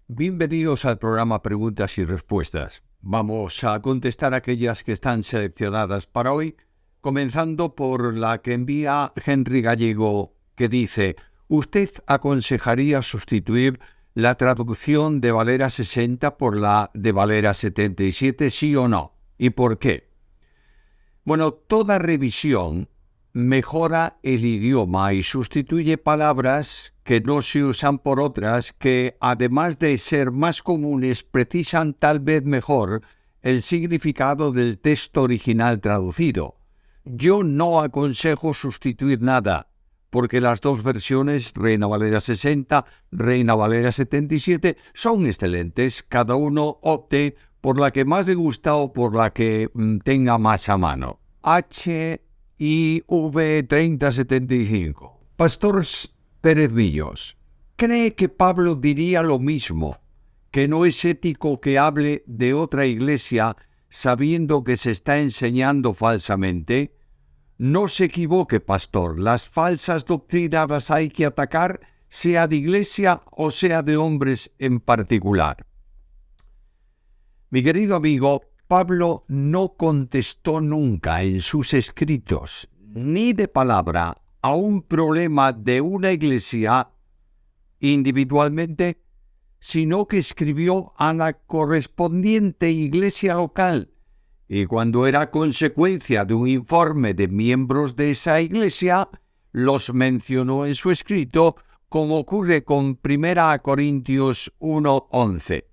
Bienvenidos al programa Preguntas y Respuestas. Vamos a contestar aquellas que están seleccionadas para hoy, comenzando por la que envía Henry Gallego, que dice: ¿usted aconsejaría sustituir la traducción de Valera 60 por la de Valera 77, sí o no? ¿Y por qué? Bueno, toda revisión mejora el idioma y sustituye palabras que no se usan por otras que, además de ser más comunes, precisan tal vez mejor el significado del texto original traducido. Yo no aconsejo sustituir nada, porque las dos versiones, Reina Valera 60, Reina Valera 77, son excelentes. Cada uno opte por la que más le gusta o por la que tenga más a mano. HIV 3075. Pastor Pérez Villos, ¿cree que Pablo diría lo mismo, que no es ético que hable de otra iglesia sabiendo que se está enseñando falsamente? No se equivoque, pastor, las falsas doctrinas las hay que atacar, sea de iglesia o sea de hombres en particular. Mi querido amigo, Pablo no contestó nunca en sus escritos, ni de palabra, a un problema de una iglesia individualmente, sino que escribió a la correspondiente iglesia local, y cuando era consecuencia de un informe de miembros de esa iglesia, los mencionó en su escrito, como ocurre con 1 Corintios 1:11.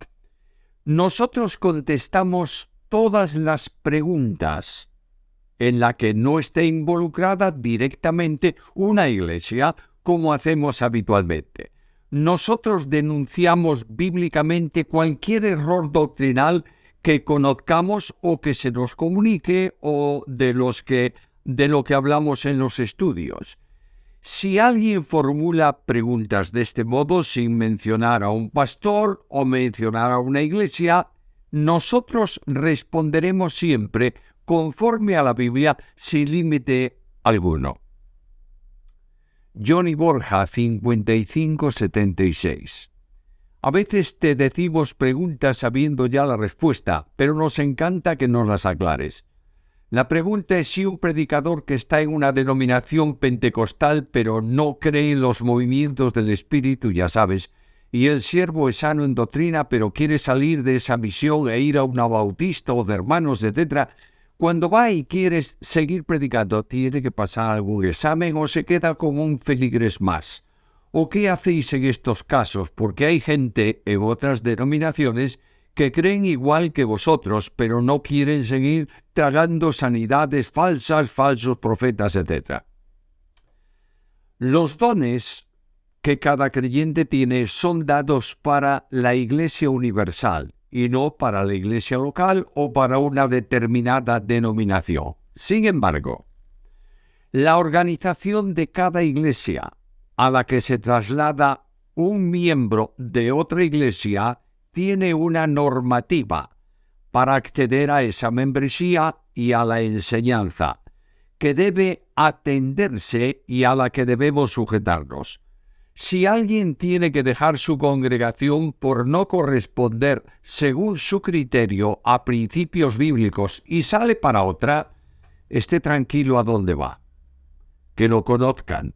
Nosotros contestamos todas las preguntas en las que no esté involucrada directamente una iglesia, como hacemos habitualmente. Nosotros denunciamos bíblicamente cualquier error doctrinal que conozcamos o que se nos comunique o de lo que hablamos en los estudios. Si alguien formula preguntas de este modo sin mencionar a un pastor o mencionar a una iglesia, nosotros responderemos siempre conforme a la Biblia sin límite alguno. Johnny Borja, 5576. A veces te decimos preguntas sabiendo ya la respuesta, pero nos encanta que nos las aclares. La pregunta es si un predicador que está en una denominación pentecostal pero no cree en los movimientos del Espíritu, ya sabes, y el siervo es sano en doctrina pero quiere salir de esa misión e ir a una bautista o de hermanos, etc., cuando va y quiere seguir predicando, ¿tiene que pasar algún examen o se queda como un feligres más? ¿O qué hacéis en estos casos? Porque hay gente en otras denominaciones que creen igual que vosotros, pero no quieren seguir tragando sanidades falsas, falsos profetas, etc. Los dones que cada creyente tiene son dados para la Iglesia universal y no para la Iglesia local o para una determinada denominación. Sin embargo, la organización de cada iglesia a la que se traslada un miembro de otra iglesia tiene una normativa para acceder a esa membresía y a la enseñanza, que debe atenderse y a la que debemos sujetarnos. Si alguien tiene que dejar su congregación por no corresponder, según su criterio, a principios bíblicos y sale para otra, esté tranquilo a dónde va. Que lo conozcan.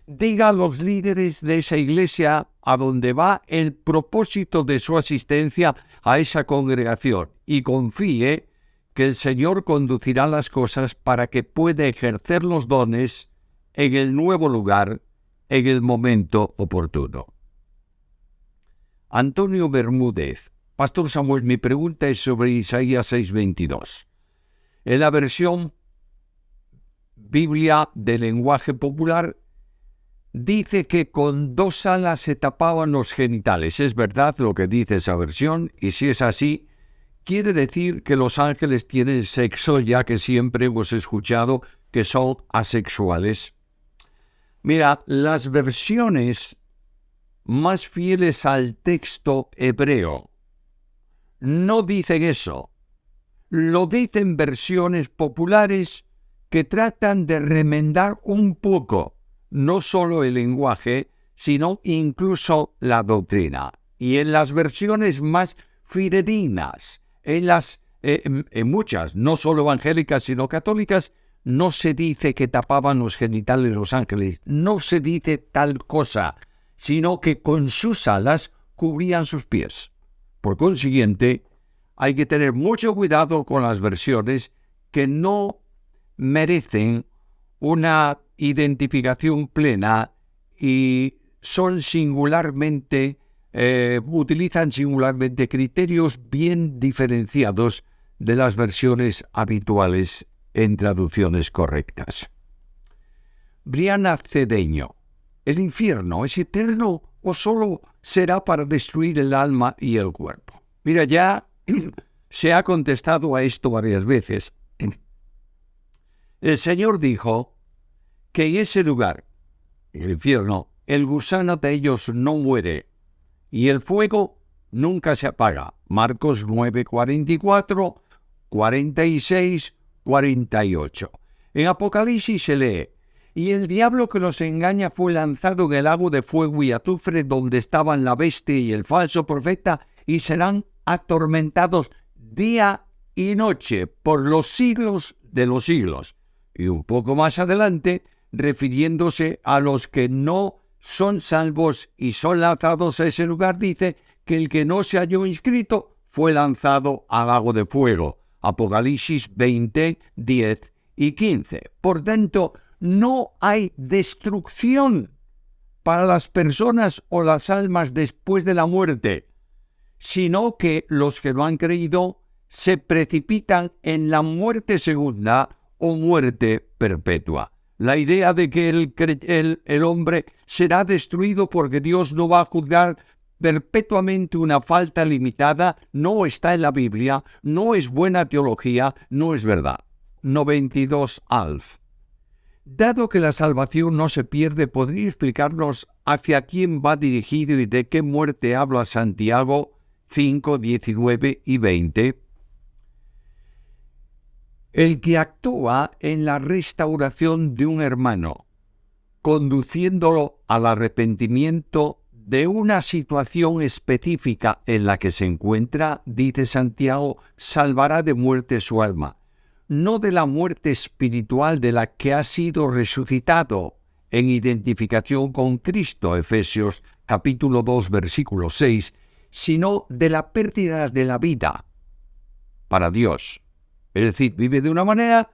Diga a los líderes de esa iglesia a dónde va el propósito de su asistencia a esa congregación y confíe que el Señor conducirá las cosas para que pueda ejercer los dones en el nuevo lugar, en el momento oportuno. Antonio Bermúdez. Pastor Samuel, mi pregunta es sobre Isaías 6:22. En la versión Biblia de lenguaje popular, dice que con 2 alas se tapaban los genitales. ¿Es verdad lo que dice esa versión? Y si es así, quiere decir que los ángeles tienen sexo, ya que siempre hemos escuchado que son asexuales. Mira, las versiones más fieles al texto hebreo no dicen eso. Lo dicen versiones populares que tratan de remendar un poco no solo el lenguaje, sino incluso la doctrina. Y en las versiones más fidedignas, en muchas, no solo evangélicas sino católicas, no se dice que tapaban los genitales los ángeles, no se dice tal cosa, sino que con sus alas cubrían sus pies. Por consiguiente, hay que tener mucho cuidado con las versiones que no merecen una identificación plena y son singularmente, utilizan singularmente criterios bien diferenciados de las versiones habituales en traducciones correctas. Briana Cedeño: ¿el infierno es eterno o solo será para destruir el alma y el cuerpo? Mira, ya se ha contestado a esto varias veces. El Señor dijo que en ese lugar, el infierno, el gusano de ellos no muere y el fuego nunca se apaga. Marcos 9, 44, 46, 48. En Apocalipsis se lee: y el diablo que los engaña fue lanzado en el lago de fuego y azufre, donde estaban la bestia y el falso profeta, y serán atormentados día y noche por los siglos de los siglos. Y un poco más adelante, refiriéndose a los que no son salvos y son lanzados a ese lugar, dice que el que no se halló inscrito fue lanzado al lago de fuego. Apocalipsis 20, 10 y 15. Por tanto, no hay destrucción para las personas o las almas después de la muerte, sino que los que lo han creído se precipitan en la muerte segunda o muerte perpetua. La idea de que el hombre será destruido porque Dios no va a juzgar perpetuamente una falta limitada no está en la Biblia, no es buena teología, no es verdad. 92 Alf. Dado que la salvación no se pierde, ¿podría explicarnos hacia quién va dirigido y de qué muerte habla Santiago 5, 19 y 20? El que actúa en la restauración de un hermano, conduciéndolo al arrepentimiento de una situación específica en la que se encuentra, dice Santiago, salvará de muerte su alma, no de la muerte espiritual de la que ha sido resucitado en identificación con Cristo, Efesios capítulo 2, versículo 6, sino de la pérdida de la vida para Dios. Es decir, vive de una manera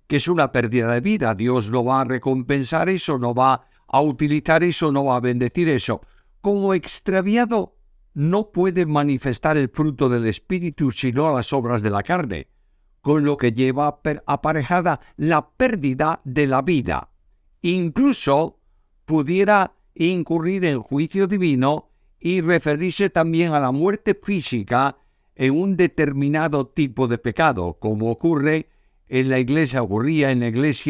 que es una pérdida de vida. Dios no va a recompensar eso, no va a utilizar eso, no va a bendecir eso. Como extraviado no puede manifestar el fruto del Espíritu sino las obras de la carne, con lo que lleva aparejada la pérdida de la vida. Incluso pudiera incurrir en juicio divino y referirse también a la muerte física en un determinado tipo de pecado, como ocurría en la iglesia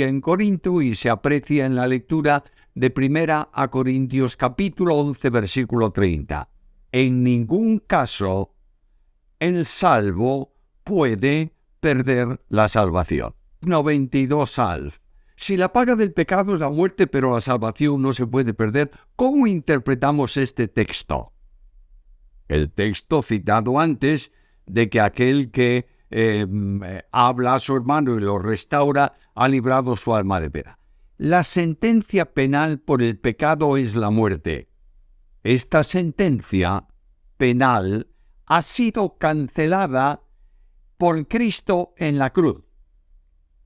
en Corinto y se aprecia en la lectura de 1 Corintios capítulo 11, versículo 30. En ningún caso el salvo puede perder la salvación. 92 Alf. Si la paga del pecado es la muerte, pero la salvación no se puede perder, ¿cómo interpretamos este texto? El texto citado antes de que aquel que habla a su hermano y lo restaura ha librado su alma de pena. La sentencia penal por el pecado es la muerte. Esta sentencia penal ha sido cancelada por Cristo en la cruz.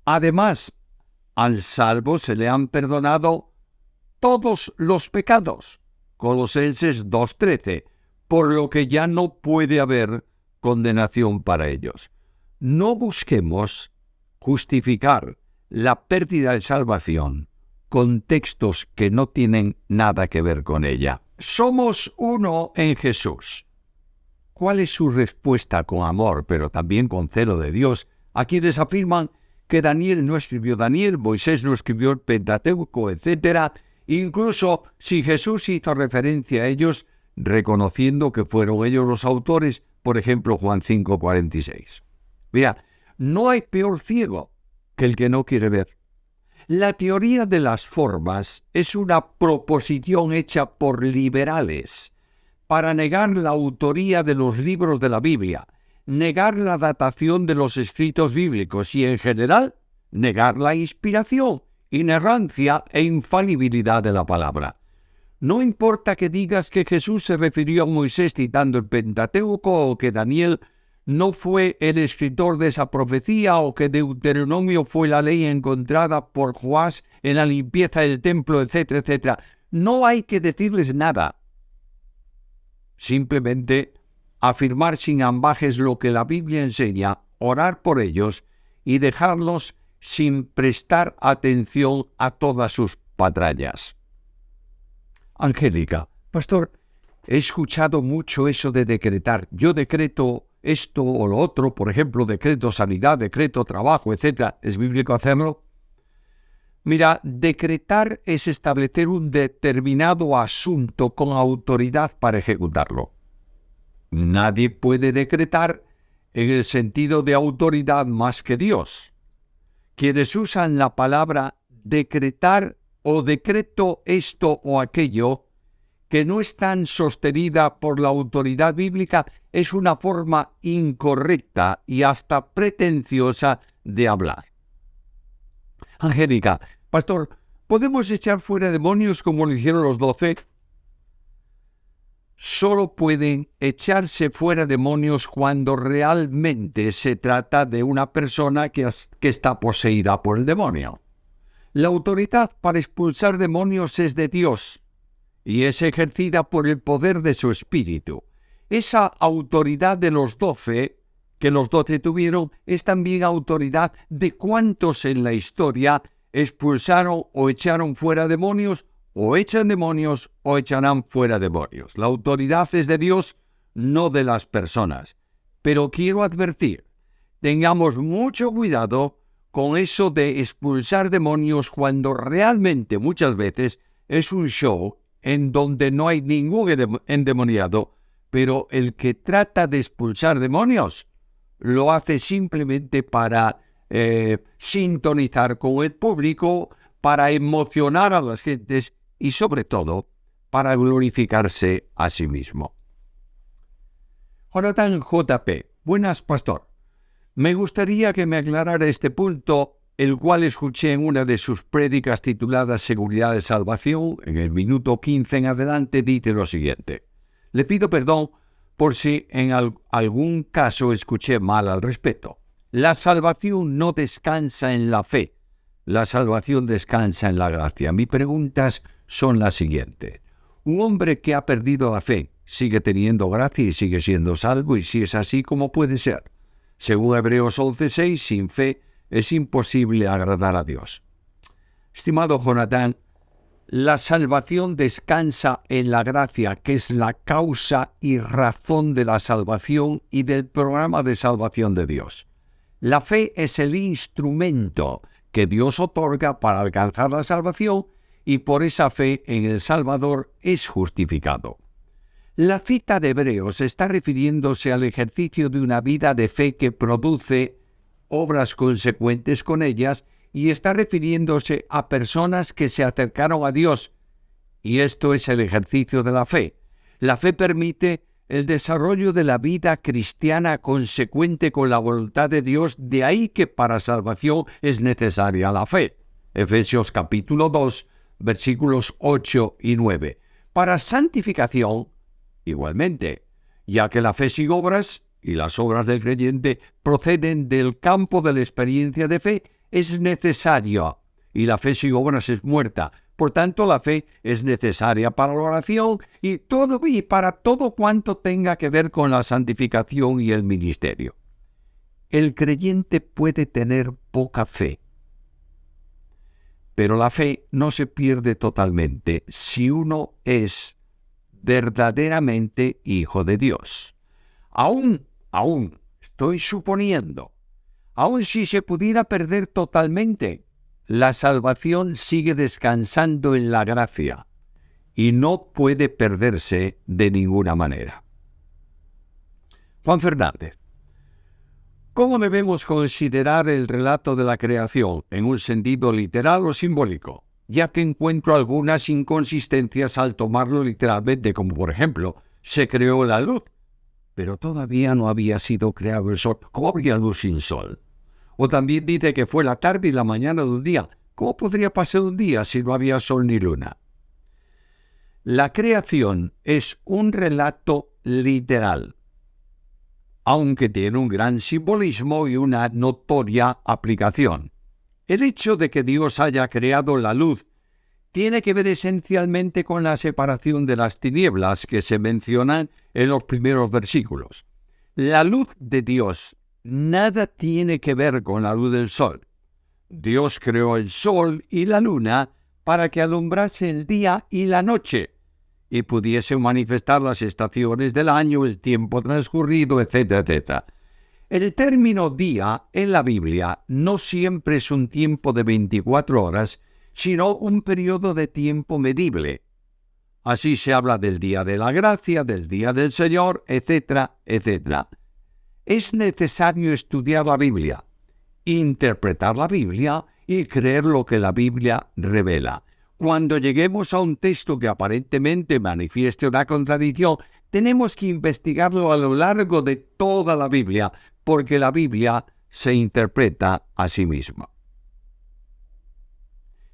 Además, al salvo se le han perdonado todos los pecados. Colosenses 2:13, por lo que ya no puede haber condenación para ellos. No busquemos justificar la pérdida de salvación con textos que no tienen nada que ver con ella. Somos uno en Jesús. ¿Cuál es su respuesta con amor, pero también con celo de Dios, a quienes afirman que Daniel no escribió Daniel, Moisés no escribió el Pentateuco, etc., incluso si Jesús hizo referencia a ellos, reconociendo que fueron ellos los autores, por ejemplo, Juan 5:46. Mira, no hay peor ciego que el que no quiere ver. La teoría de las formas es una proposición hecha por liberales para negar la autoría de los libros de la Biblia, negar la datación de los escritos bíblicos y, en general, negar la inspiración, inerrancia e infalibilidad de la palabra. No importa que digas que Jesús se refirió a Moisés citando el Pentateuco o que Daniel no fue el escritor de esa profecía o que Deuteronomio fue la ley encontrada por Joás en la limpieza del templo, etcétera, etcétera. No hay que decirles nada. Simplemente afirmar sin ambajes lo que la Biblia enseña, orar por ellos y dejarlos sin prestar atención a todas sus patrañas. Angélica, pastor, he escuchado mucho eso de decretar. Yo decreto esto o lo otro, por ejemplo, decreto sanidad, decreto trabajo, etc. ¿Es bíblico hacerlo? Mira, decretar es establecer un determinado asunto con autoridad para ejecutarlo. Nadie puede decretar en el sentido de autoridad más que Dios. Quienes usan la palabra decretar o decreto esto o aquello, que no están sostenida por la autoridad bíblica, es una forma incorrecta y hasta pretenciosa de hablar. Angélica, pastor, ¿podemos echar fuera demonios como lo hicieron los 12? Solo pueden echarse fuera demonios cuando realmente se trata de una persona que está poseída por el demonio. La autoridad para expulsar demonios es de Dios y es ejercida por el poder de su espíritu. Esa autoridad de los 12, que los 12 tuvieron, es también autoridad de cuántos en la historia expulsaron o echaron fuera demonios, o echan demonios o echarán fuera demonios. La autoridad es de Dios, no de las personas. Pero quiero advertir, tengamos mucho cuidado con eso de expulsar demonios cuando realmente muchas veces es un show en donde no hay ningún endemoniado, pero el que trata de expulsar demonios lo hace simplemente para sintonizar con el público, para emocionar a las gentes y sobre todo para glorificarse a sí mismo. Jonathan J.P. Buenas, pastor. Me gustaría que me aclarara este punto, el cual escuché en una de sus prédicas titulada Seguridad de Salvación. En el minuto 15 en adelante dice lo siguiente. Le pido perdón por si en algún caso escuché mal al respecto. La salvación no descansa en la fe. La salvación descansa en la gracia. Mis preguntas son las siguientes. Un hombre que ha perdido la fe, ¿sigue teniendo gracia y sigue siendo salvo? Y si es así, ¿cómo puede ser? Según Hebreos 11:6, sin fe es imposible agradar a Dios. Estimado Jonathan, la salvación descansa en la gracia, que es la causa y razón de la salvación y del programa de salvación de Dios. La fe es el instrumento que Dios otorga para alcanzar la salvación y por esa fe en el Salvador es justificado. La cita de Hebreos está refiriéndose al ejercicio de una vida de fe que produce obras consecuentes con ellas y está refiriéndose a personas que se acercaron a Dios. Y esto es el ejercicio de la fe. La fe permite el desarrollo de la vida cristiana consecuente con la voluntad de Dios, de ahí que para salvación es necesaria la fe. Efesios capítulo 2, versículos 8 y 9. Para santificación, igualmente, ya que la fe sin obras y las obras del creyente proceden del campo de la experiencia de fe, es necesaria, y la fe sin obras es muerta. Por tanto, la fe es necesaria para la oración y para todo cuanto tenga que ver con la santificación y el ministerio. El creyente puede tener poca fe, pero la fe no se pierde totalmente si uno es verdaderamente hijo de Dios. Aún, estoy suponiendo, aun si se pudiera perder totalmente, la salvación sigue descansando en la gracia y no puede perderse de ninguna manera. Juan Fernández, ¿cómo debemos considerar el relato de la creación en un sentido literal o simbólico? Ya que encuentro algunas inconsistencias al tomarlo literalmente, como por ejemplo, Se creó la luz, pero todavía no había sido creado el sol. ¿Cómo habría luz sin sol? O también dice que fue la tarde y la mañana de un día. ¿Cómo podría pasar un día si no había sol ni luna? La creación es un relato literal, aunque tiene un gran simbolismo y una notoria aplicación. El hecho de que Dios haya creado la luz tiene que ver esencialmente con la separación de las tinieblas que se mencionan en los primeros versículos. La luz de Dios nada tiene que ver con la luz del sol. Dios creó el sol y la luna para que alumbrase el día y la noche y pudiese manifestar las estaciones del año, el tiempo transcurrido, etcétera, etcétera. El término día en la Biblia no siempre es un tiempo de 24 horas, sino un periodo de tiempo medible. Así se habla del día de la gracia, del día del Señor, etcétera, etcétera. Es necesario estudiar la Biblia, interpretar la Biblia y creer lo que la Biblia revela. Cuando lleguemos a un texto que aparentemente manifieste una contradicción, tenemos que investigarlo a lo largo de toda la Biblia, porque la Biblia se interpreta a sí misma.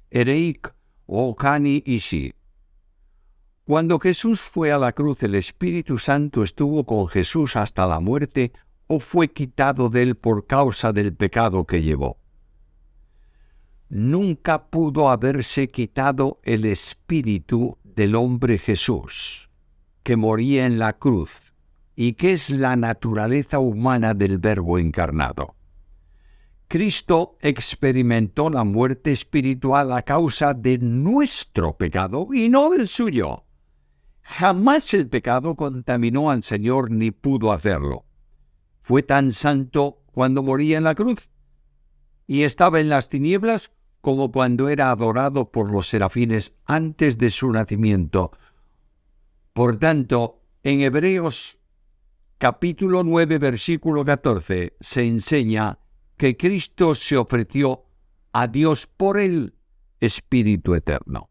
Ereik o Kani Ishi. Cuando Jesús fue a la cruz, ¿el Espíritu Santo estuvo con Jesús hasta la muerte o fue quitado de él por causa del pecado que llevó? Nunca pudo haberse quitado el espíritu del hombre Jesús, que moría en la cruz, y que es la naturaleza humana del Verbo encarnado. Cristo experimentó la muerte espiritual a causa de nuestro pecado y no del suyo. Jamás el pecado contaminó al Señor ni pudo hacerlo. Fue tan santo cuando moría en la cruz y estaba en las tinieblas como cuando era adorado por los serafines antes de su nacimiento. Por tanto, en Hebreos capítulo 9, versículo 14, se enseña que Cristo se ofreció a Dios por el Espíritu Eterno.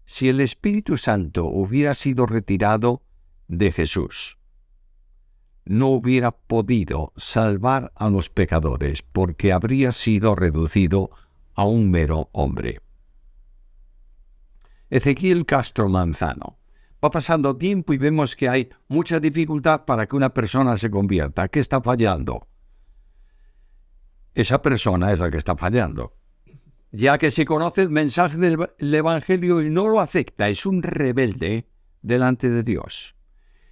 Si el Espíritu Santo hubiera sido retirado de Jesús, no hubiera podido salvar a los pecadores porque habría sido reducido a un mero hombre. Ezequiel Castro Manzano. Va pasando tiempo y vemos que hay mucha dificultad para que una persona se convierta. ¿Qué está fallando? Esa persona es la que está fallando. Ya que se conoce el mensaje del Evangelio y no lo acepta, es un rebelde delante de Dios.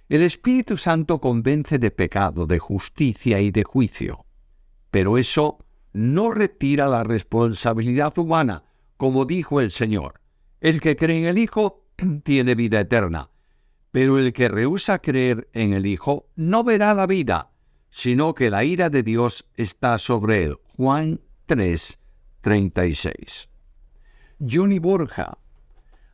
El Espíritu Santo convence de pecado, de justicia y de juicio. Pero eso no retira la responsabilidad humana, como dijo el Señor. El que cree en el Hijo tiene vida eterna, pero el que rehúsa creer en el Hijo no verá la vida, sino que la ira de Dios está sobre él. Juan 3:36. Johnny Borja,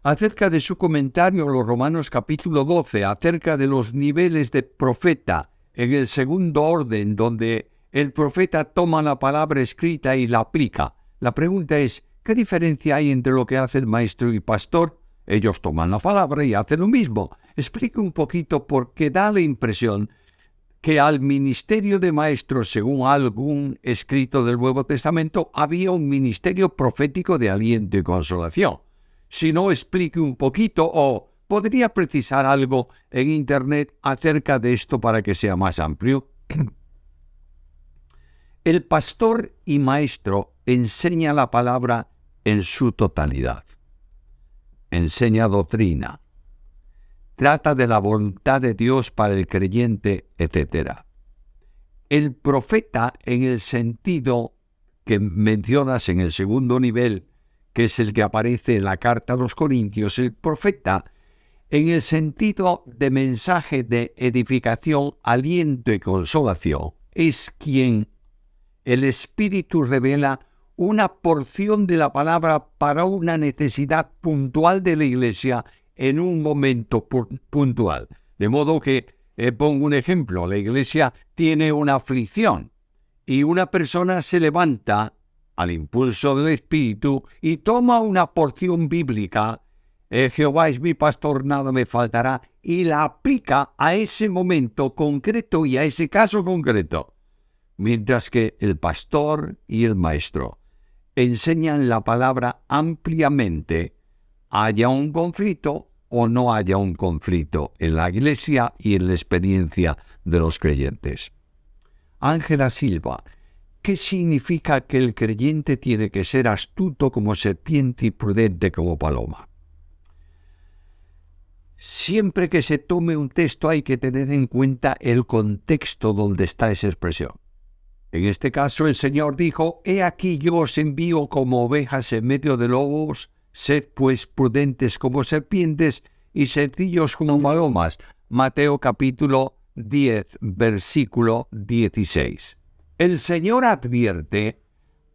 acerca de su comentario en los Romanos capítulo 12, acerca de los niveles de profeta en el segundo orden, donde el profeta toma la palabra escrita y la aplica. La pregunta es, ¿qué diferencia hay entre lo que hace el maestro y pastor? Ellos toman la palabra y hacen lo mismo. Explique un poquito porque da la impresión que al ministerio de maestros, según algún escrito del Nuevo Testamento, había un ministerio profético de aliento y consolación. Si no, explique un poquito o podría precisar algo en Internet acerca de esto para que sea más amplio. El pastor y maestro enseña la palabra en su totalidad. Enseña doctrina. Trata de la voluntad de Dios para el creyente, etc. El profeta, en el sentido que mencionas en el segundo nivel, que es el que aparece en la carta a los Corintios, el profeta, en el sentido de mensaje de edificación, aliento y consolación, es quien el Espíritu revela una porción de la palabra para una necesidad puntual de la Iglesia en un momento puntual. De modo que, pongo un ejemplo, la Iglesia tiene una aflicción y una persona se levanta al impulso del Espíritu y toma una porción bíblica Jehová es mi pastor, nada me faltará, y la aplica a ese momento concreto y a ese caso concreto. Mientras que el pastor y el maestro enseñan la palabra ampliamente, haya un conflicto o no haya un conflicto en la iglesia y en la experiencia de los creyentes. Ángela Silva, ¿qué significa que el creyente tiene que ser astuto como serpiente y prudente como paloma? Siempre que se tome un texto hay que tener en cuenta el contexto donde está esa expresión. En este caso el Señor dijo: «He aquí yo os envío como ovejas en medio de lobos, sed pues prudentes como serpientes y sencillos como palomas». Mateo capítulo 10, versículo 16. El Señor advierte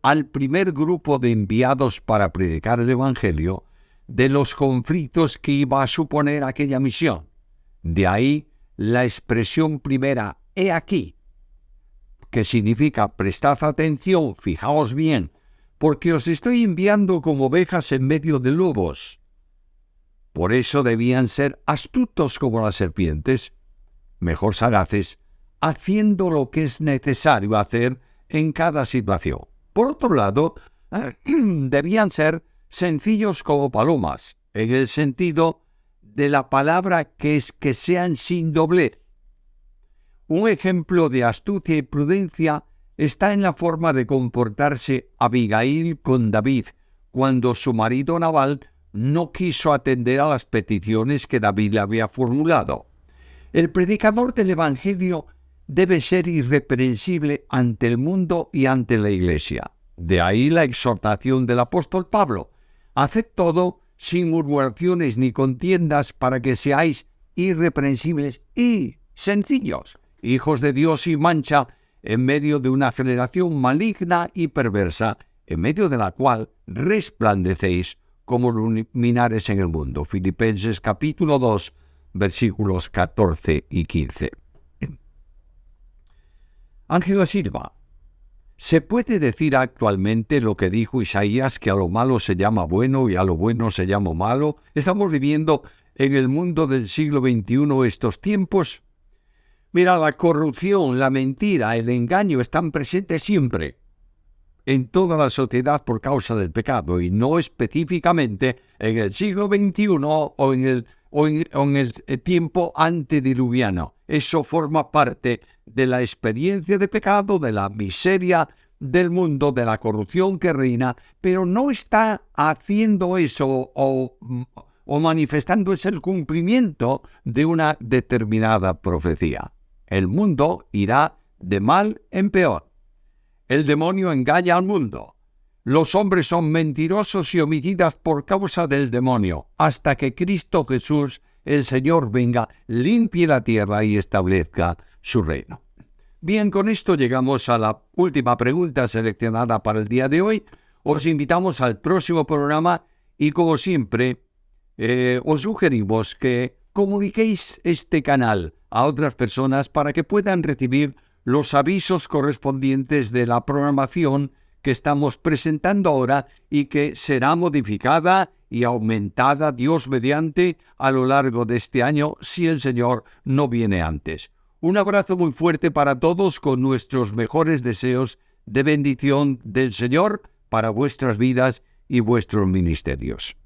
al primer grupo de enviados para predicar el Evangelio de los conflictos que iba a suponer aquella misión. De ahí la expresión primera, «he aquí», que significa prestad atención, fijaos bien, porque os estoy enviando como ovejas en medio de lobos. Por eso debían ser astutos como las serpientes, mejor sagaces, haciendo lo que es necesario hacer en cada situación. Por otro lado, debían ser sencillos como palomas, en el sentido de la palabra que es que sean sin doblez. Un ejemplo de astucia y prudencia está en la forma de comportarse Abigail con David, cuando su marido Nabal no quiso atender a las peticiones que David le había formulado. El predicador del Evangelio debe ser irreprensible ante el mundo y ante la Iglesia. De ahí la exhortación del apóstol Pablo: «Haced todo sin murmuraciones ni contiendas, para que seáis irreprensibles y sencillos, hijos de Dios sin mancha, en medio de una generación maligna y perversa, en medio de la cual resplandecéis como luminares en el mundo». Filipenses capítulo 2, versículos 14 y 15. Ángela Silva, ¿se puede decir actualmente lo que dijo Isaías, que a lo malo se llama bueno y a lo bueno se llama malo? ¿Estamos viviendo en el mundo del siglo XXI estos tiempos? Mira, la corrupción, la mentira, el engaño están presentes siempre en toda la sociedad por causa del pecado, y no específicamente en el siglo XXI o en el tiempo antediluviano. Eso forma parte de la experiencia de pecado, de la miseria del mundo, de la corrupción que reina, pero no está haciendo eso o manifestando ese el cumplimiento de una determinada profecía. El mundo irá de mal en peor. El demonio engaña al mundo. Los hombres son mentirosos y homicidas por causa del demonio, hasta que Cristo Jesús, el Señor, venga, limpie la tierra y establezca su reino. Bien, con esto llegamos a la última pregunta seleccionada para el día de hoy. Os invitamos al próximo programa y, como siempre, os sugerimos que comuniquéis este canal a otras personas para que puedan recibir los avisos correspondientes de la programación que estamos presentando ahora y que será modificada y aumentada, Dios mediante, a lo largo de este año, si el Señor no viene antes. Un abrazo muy fuerte para todos, con nuestros mejores deseos de bendición del Señor para vuestras vidas y vuestros ministerios.